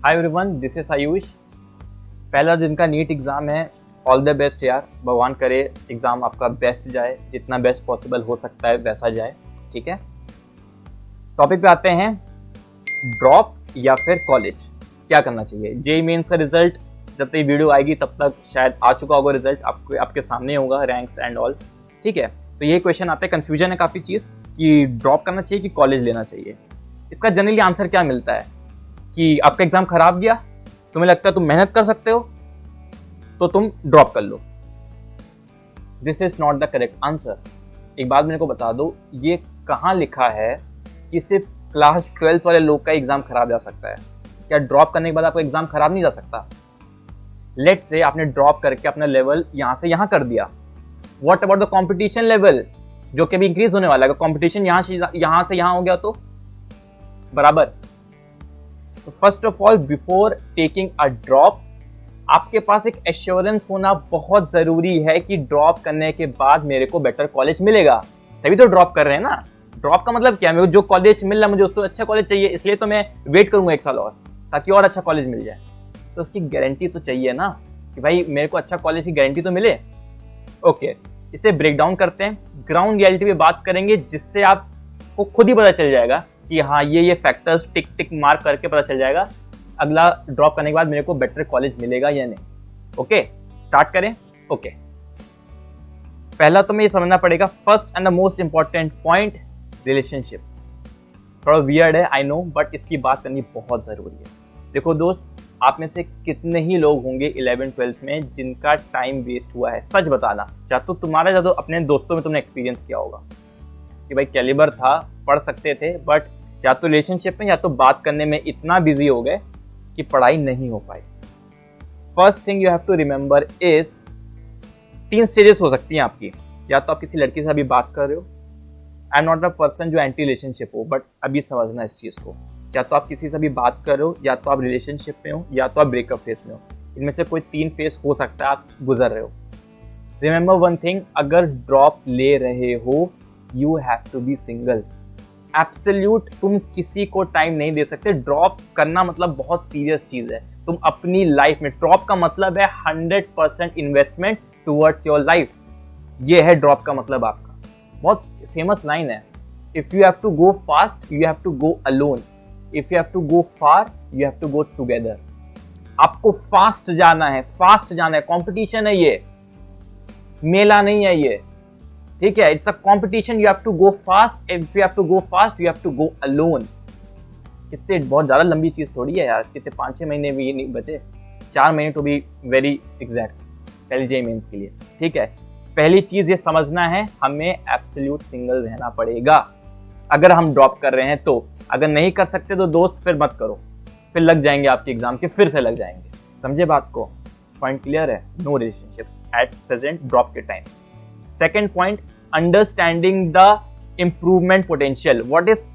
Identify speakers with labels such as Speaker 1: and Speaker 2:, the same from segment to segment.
Speaker 1: Hi everyone, this is Ayush. पहला दिन का नीट एग्ज़ाम है। ऑल द बेस्ट यार, भगवान करे एग्ज़ाम आपका बेस्ट जाए, जितना बेस्ट पॉसिबल हो सकता है वैसा जाए। ठीक है, टॉपिक पे आते हैं। ड्रॉप या फिर कॉलेज, क्या करना चाहिए। जेईई मेंस का रिजल्ट जब तक वीडियो आएगी तब तक शायद आ चुका होगा, रिजल्ट आपके सामने होगा, रैंक्स एंड ऑल। ठीक है, तो ये क्वेश्चन आता है, कन्फ्यूजन है काफ़ी चीज़ कि ड्रॉप करना चाहिए कि कॉलेज लेना चाहिए। इसका जनरली आंसर क्या मिलता है कि आपका एग्जाम खराब गया, तुम्हें लगता है तुम मेहनत कर सकते हो तो तुम ड्रॉप कर लो। This is not the correct answer. एक बात मेरे को बता दो, ये कहाँ लिखा है कि सिर्फ क्लास 12th वाले लोग का एग्जाम खराब जा सकता है? क्या ड्रॉप करने के बाद आपका एग्जाम खराब नहीं जा सकता? लेट्स से आपने ड्रॉप करके अपना लेवल यहाँ से यहाँ कर दिया, what about the competition level जो कि भी इंक्रीज होने वाला है। कंपटीशन यहाँ से यहाँ हो गया तो बराबर। तो first of all, before taking a drop, आपके पास एक एश्योरेंस होना बहुत जरूरी है कि ड्रॉप करने के बाद मेरे को बेटर कॉलेज मिलेगा, तभी तो ड्रॉप कर रहे हैं ना। ड्रॉप का मतलब क्या है, मेरे को जो कॉलेज मिल रहा है मुझे उससे अच्छा कॉलेज चाहिए, इसलिए तो मैं वेट करूंगा एक साल और ताकि और अच्छा कॉलेज मिल जाए। तो उसकी गारंटी तो चाहिए ना कि भाई मेरे को अच्छा कॉलेज की गारंटी तो मिले। ओके, इसे ब्रेक डाउन करते हैं, ग्राउंड रियलिटी पे बात करेंगे, जिससे आपको खुद ही पता चल जाएगा कि हाँ ये फैक्टर्स टिक टिक मार्क करके पता चल जाएगा अगला ड्रॉप करने के बाद मेरे को बेटर कॉलेज मिलेगा या नहीं। ओके, स्टार्ट करें। ओके, पहला तो मैं ये समझना पड़ेगा, first and the most important point, relationships. थोड़ा वियर्ड है आई नो, बट इसकी बात करनी बहुत जरूरी है। देखो दोस्त, आप में से कितने ही लोग होंगे 11th-12th में जिनका टाइम वेस्ट हुआ है? सच बताना, या तो तुम्हारा या तो अपने दोस्तों में तुमने एक्सपीरियंस किया होगा कि भाई कैलिबर था, पढ़ सकते थे, बट या तो रिलेशनशिप में या तो बात करने में इतना बिजी हो गए कि पढ़ाई नहीं हो पाई। First thing you have to remember is, 3 stages हो सकती हैं आपकी। या तो आप किसी लड़की से अभी बात कर रहे हो, I am not a person जो एंटी रिलेशनशिप हो, बट अभी समझना इस चीज़ को। या तो आप किसी से भी बात कर रहे हो, या तो आप रिलेशनशिप में हो, या तो आप ब्रेकअप फेस में हो। इनमें से कोई 3 फेस हो सकता है आप गुजर रहे हो। रिमेंबर वन थिंग, अगर ड्रॉप ले रहे हो, you have to be single. Absolute, तुम किसी को टाइम नहीं दे सकते। ड्रॉप करना मतलब बहुत सीरियस चीज है। तुम अपनी लाइफ में, ड्रॉप का मतलब है 100% इन्वेस्टमेंट टुवर्ड्स योर लाइफ। ये है ड्रॉप का मतलब आपका। बहुत फेमस लाइन है, if you have to go fast you have to go alone, if you have to go far you have to go together. आपको फास्ट जाना है, फास्ट जाना है। कॉम्पिटिशन है ये, मेला नहीं है ये। ठीक है, it's a competition, you have to go fast. If you have to go fast you have to go alone. कितने, बहुत ज्यादा लंबी चीज थोड़ी है यार, कितने 5-6 महीने भी नहीं बचे, 4 महीने टू बी वेरी एग्जैक्ट, पहले जेईई मेंस के लिए। ठीक है, पहली चीज ये समझना है, हमें एब्सोल्यूट सिंगल रहना पड़ेगा अगर हम ड्रॉप कर रहे हैं तो। अगर नहीं कर सकते तो दोस्त फिर मत करो, फिर लग जाएंगे आपके एग्जाम के, फिर से लग जाएंगे। समझे बात को? पॉइंट क्लियर है? No relationships at present drop के time. Second point, understanding the improvement potential. What is,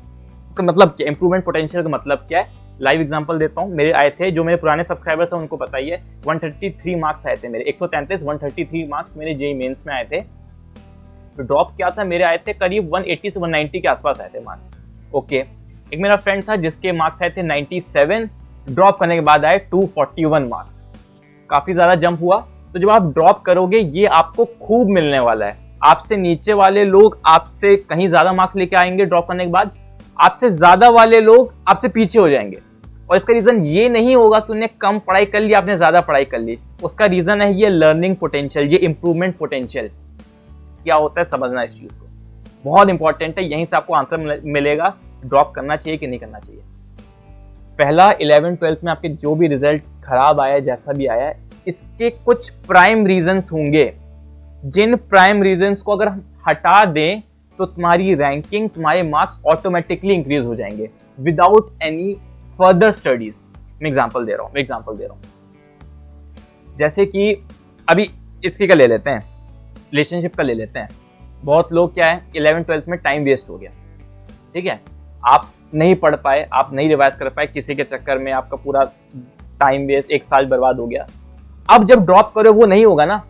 Speaker 1: इसका मतलब क्या? इम्प्रूवमेंट पोटेंशियल का मतलब क्या है? लाइव एग्जांपल देता हूँ। मेरे आए थे, जो मेरे पुराने सब्सक्राइबर्स हैं उनको पता ही है, 133 मार्क्स आए थे मेरे, 133 मार्क्स मेरे जेईई मेंस में आए थे। तो ड्रॉप क्या था, मेरे आए थे करीब 180 से 190 के आसपास आए थे मार्क्स। ओके, एक मेरा फ्रेंड था जिसके मार्क्स आए थे 97, ड्रॉप करने के बाद आए 241 मार्क्स। काफी ज्यादा जंप हुआ। तो जब आप ड्रॉप करोगे ये आपको खूब मिलने वाला है। आपसे नीचे वाले लोग आपसे कहीं ज्यादा मार्क्स लेके आएंगे ड्रॉप करने के बाद, आपसे ज्यादा वाले लोग आपसे पीछे हो जाएंगे। और इसका रीजन ये नहीं होगा कि उन्हें कम पढ़ाई कर ली, आपने ज्यादा पढ़ाई कर ली। उसका रीजन है ये लर्निंग पोटेंशियल, ये इंप्रूवमेंट पोटेंशियल। क्या होता है समझना इस चीज को, बहुत इंपॉर्टेंट है। यहीं से आपको आंसर मिलेगा ड्रॉप करना चाहिए कि नहीं करना चाहिए। पहला, 11th-12th में आपके जो भी रिजल्ट खराब आया, जैसा भी आया, इसके कुछ प्राइम रीजंस होंगे, जिन प्राइम रीजंस को अगर हम हटा दें तो तुम्हारी रैंकिंग, तुम्हारे मार्क्स ऑटोमेटिकली इंक्रीज हो जाएंगे विदाउट एनी फर्दर स्टडीज। मैं एग्जांपल दे रहा हूं। जैसे कि अभी इसकी का ले लेते हैं, रिलेशनशिप का ले लेते हैं। बहुत लोग क्या है, 11th-12th में टाइम वेस्ट हो गया। ठीक है, आप नहीं पढ़ पाए, आप नहीं रिवाइज कर पाए, किसी के चक्कर में आपका पूरा टाइम वेस्ट, 1 साल बर्बाद हो गया। अब जब ड्रॉप करो वो नहीं होगा ना।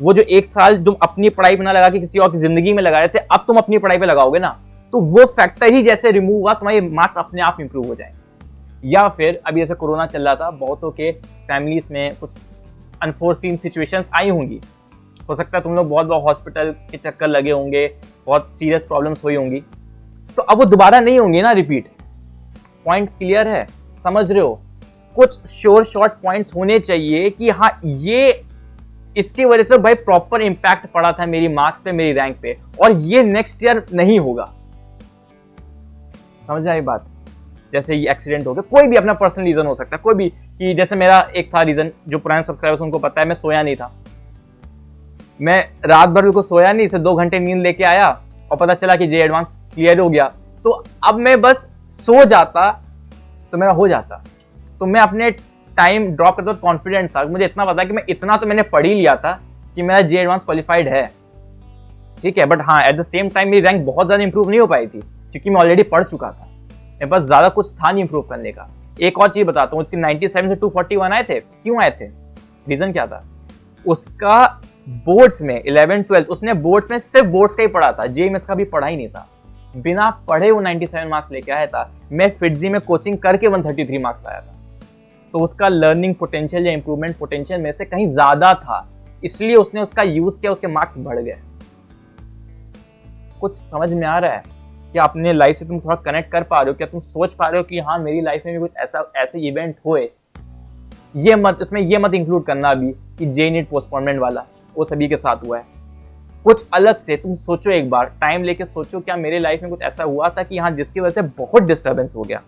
Speaker 1: वो जो 1 साल तुम अपनी पढ़ाई पे ना लगा के किसी और की जिंदगी में लगा रहे थे, अब तुम अपनी पढ़ाई पे लगाओगे ना, तो वो फैक्टर ही जैसे रिमूव हुआ, तुम्हारे मार्क्स अपने आप इंप्रूव हो जाएंगे। या फिर अभी ऐसे कोरोना चल रहा था, बहुतों के फैमिलीज में कुछ अनफोर्सीन सिचुएशंस आई होंगी, हो सकता है तुम लोग बहुत बहुत हॉस्पिटल के चक्कर लगे होंगे, बहुत सीरियस प्रॉब्लम्स हुई होंगी, तो अब वो दोबारा नहीं होंगी ना रिपीट। पॉइंट क्लियर है, समझ रहे हो? कुछ श्योर शॉर्ट पॉइंट्स होने चाहिए कि हाँ ये इसकी वजह से भाई प्रॉपर इंपैक्ट पड़ा था मेरी मार्क्स पे, मेरी रैंक पे, और ये नेक्स्ट ईयर नहीं होगा। समझ रहे बात? जैसे ये एक्सीडेंट हो गया, कोई भी अपना पर्सनल रीजन हो सकता है, कोई भी, कि जैसे मेरा एक था रीजन, जो पुराने सब्सक्राइबर्स उनको पता है, मैं सोया नहीं था, मैं रात भर बिल्कुल सोया नहीं, इसे 2 घंटे नींद लेके आया और पता चला कि जे एडवांस क्लियर हो गया, तो अब मैं बस सो जाता तो मेरा हो जाता। तो मैं अपने टाइम ड्रॉप करता कॉन्फिडेंट था, मुझे इतना पता कि मैं इतना तो मैंने पढ़ ही लिया था कि मेरा जे एडवांस क्वालिफाइड है, ठीक है। बट हाँ, एट द सेम टाइम मेरी रैंक बहुत ज्यादा इंप्रूव नहीं हो पाई थी, क्योंकि मैं ऑलरेडी पढ़ चुका था, मेरे पास ज्यादा कुछ था नहीं इंप्रूव करने का। एक और चीज बताता हूँ, उसके 97 से 241 आए थे, क्यों आए थे, रीजन क्या था? उसका बोर्ड्स में 11 12 उसने बोर्ड्स में सिर्फ बोर्ड्स का ही पढ़ा था, जेईएमएस का भी पढ़ा ही नहीं था, बिना पढ़े वो 97 मार्क्स लेके आया था। मैं फिटजी में कोचिंग करके 133 मार्क्स लाया था, तो उसका लर्निंग पोटेंशियल या इंप्रूवमेंट पोटेंशियल में से कहीं ज्यादा था, इसलिए उसने उसका यूज किया, उसके मार्क्स बढ़ गए। कुछ समझ में आ रहा है? क्या अपने लाइफ से तुम थोड़ा कनेक्ट कर पा रहे हो? क्या तुम सोच पा रहे हो कि हाँ मेरी लाइफ में भी कुछ ऐसे इवेंट हुए? ये मत, इसमें ये मत इंक्लूड करना अभी कि जे नीट पोस्टपोनमेंट वाला, वो सभी के साथ हुआ है। कुछ अलग से तुम सोचो, एक बार टाइम लेके सोचो, क्या मेरे लाइफ में कुछ ऐसा हुआ था कि हाँ जिसकी वजह से बहुत डिस्टर्बेंस हो गया,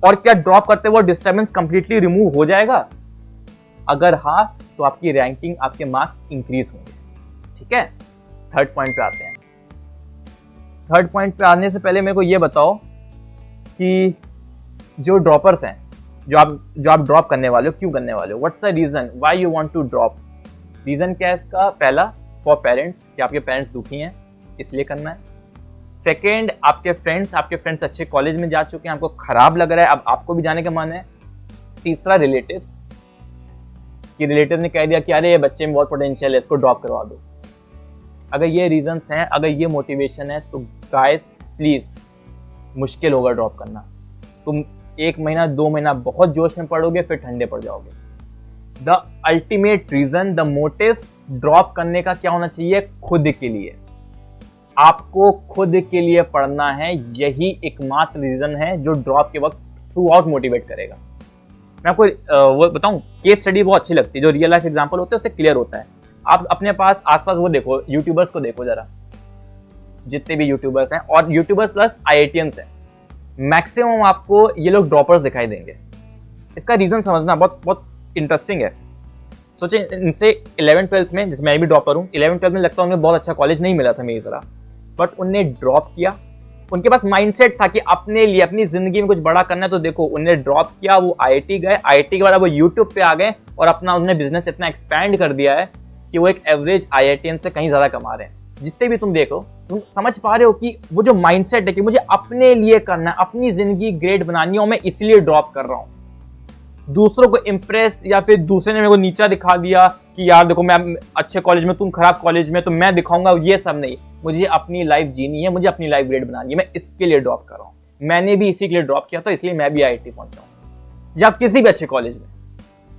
Speaker 1: और क्या ड्रॉप करते वो डिस्टर्बेंस कंप्लीटली रिमूव हो जाएगा? अगर हाँ, तो आपकी रैंकिंग, आपके मार्क्स इंक्रीज होंगे, ठीक है। थर्ड पॉइंट पे आते हैं। थर्ड पॉइंट पे आने से पहले मेरे को ये बताओ कि जो ड्रॉपर्स हैं, जो आप ड्रॉप करने वाले हो, क्यों करने वाले हो? What's the reason why you want to drop? Reason क्या है इसका? पहला, फॉर पेरेंट्स, कि आपके पेरेंट्स दुखी हैं इसलिए करना है। सेकेंड, आपके फ्रेंड्स अच्छे कॉलेज में जा चुके हैं, आपको खराब लग रहा है, अब आपको भी जाने का मन है। तीसरा, रिलेटिव्स, कि रिलेटिव ने कह दिया कि अरे ये बच्चे में बहुत पोटेंशियल है, इसको ड्रॉप करवा दो। अगर ये रीजंस हैं, अगर ये मोटिवेशन है, तो गाइस प्लीज, मुश्किल होगा ड्रॉप करना। तुम 1 महीना 2 महीना बहुत जोश में पड़ोगे, फिर ठंडे पड़ जाओगे। The ultimate reason, the motive drop करने का क्या होना चाहिए? खुद के लिए, आपको खुद के लिए पढ़ना है, यही एकमात्र रीजन है जो ड्रॉप के वक्त थ्रू आउट मोटिवेट करेगा। मैं आपको वो बताऊं, केस स्टडी बहुत अच्छी लगती है, जो रियल लाइफ एग्जांपल होते हैं उससे क्लियर होता है। आप अपने पास आसपास वो देखो, यूट्यूबर्स को देखो जरा, जितने भी यूट्यूबर्स हैं, और यूट्यूबर प्लस आईआईटीएंस हैं, मैक्सिमम आपको ये लोग ड्रॉपर्स दिखाई देंगे। इसका रीजन समझना बहुत बहुत इंटरेस्टिंग है। सोचे, इनसे 11 12 में, जिसमें मैं भी ड्रॉपर हूँ, 11 12 में लगता है उन्हें बहुत अच्छा कॉलेज नहीं मिला था मेरी तरह, बट उनने ड्रॉप किया। उनके पास माइंडसेट था कि अपने लिए, अपनी जिंदगी में कुछ बड़ा करना है, तो देखो उन्हें ड्रॉप किया, वो आईआईटी गए, आईआईटी के बाद वो यूट्यूब पे आ गए, और अपना उन्होंने बिजनेस इतना एक्सपैंड कर दिया है कि वो एक एवरेज आईआईटीएन से कहीं ज्यादा कमा रहे हैं। जितने भी तुम देखो, तुम समझ पा रहे हो कि वो जो माइंडसेट है कि मुझे अपने लिए करना है, अपनी जिंदगी ग्रेट बनानी है, और मैं इसलिए ड्रॉप कर रहा हूं। दूसरों को इम्प्रेस, या फिर दूसरे ने मेरे को नीचा दिखा दिया कि यार देखो मैं अच्छे कॉलेज में, तुम खराब कॉलेज में, तो मैं दिखाऊंगा, ये सब नहीं। मुझे अपनी लाइफ जीनी है, मुझे अपनी लाइफ ग्रेट बनानी है, मैं इसके लिए ड्रॉप कर रहा हूँ। मैंने भी इसी के लिए ड्रॉप किया था, इसलिए मैं भी आईआईटी पहुंचा हूँ। जब किसी भी अच्छे कॉलेज में,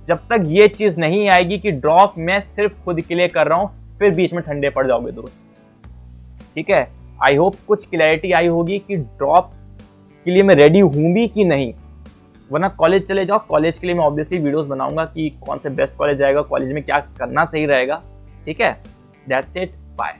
Speaker 1: जब तक ये चीज नहीं आएगी कि ड्रॉप मैं सिर्फ खुद के लिए कर रहा हूँ, फिर बीच में ठंडे पड़ जाओगे दोस्त, ठीक है। आई होप कुछ क्लैरिटी आई होगी कि ड्रॉप के लिए मैं रेडी हूं भी कि नहीं, वरना कॉलेज चले जाओ। कॉलेज के लिए मैं ऑब्वियसली वीडियोस बनाऊंगा कि कौन से बेस्ट कॉलेज जाएगा, कॉलेज में क्या करना सही रहेगा, ठीक है। That's it, bye.